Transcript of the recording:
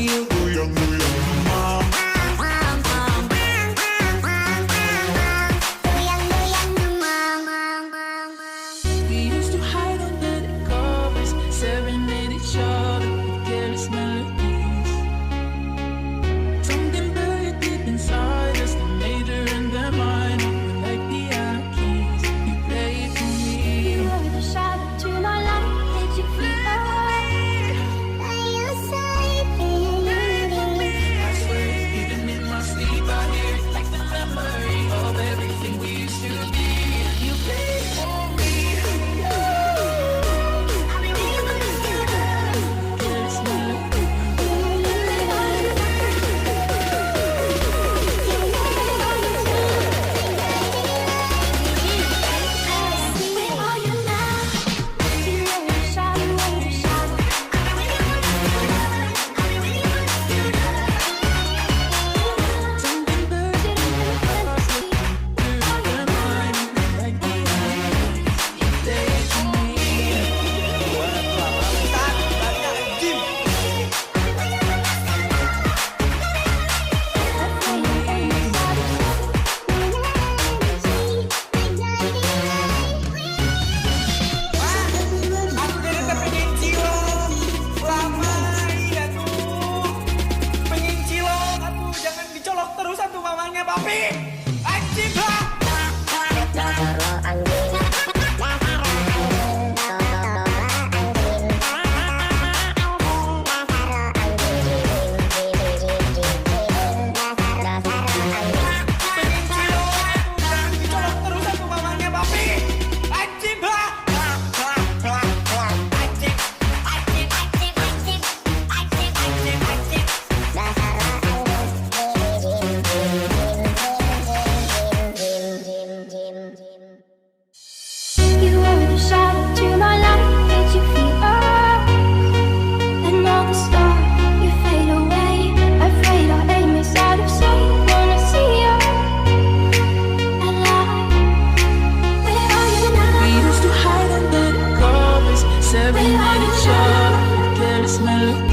you goyang goyang demam. Goyang goyang demam. We used to hide under the covers, serenade each other with careless melodies. Something buried deep inside us, the major and the minor, like piano keys. You play it for me. You were the shadow to my light. Did you feel alright? By your side, I swear, even in my sleep, I hear it like the memory of everything we used to be. You play it for me. Careless melody. You were the shadow to my light. Did you feel alright? Another star, you fade away. Afraid our aim is out of sight. Wanna see you alive. Where are you now? We used to hide under the covers, serenade each other with careless melody.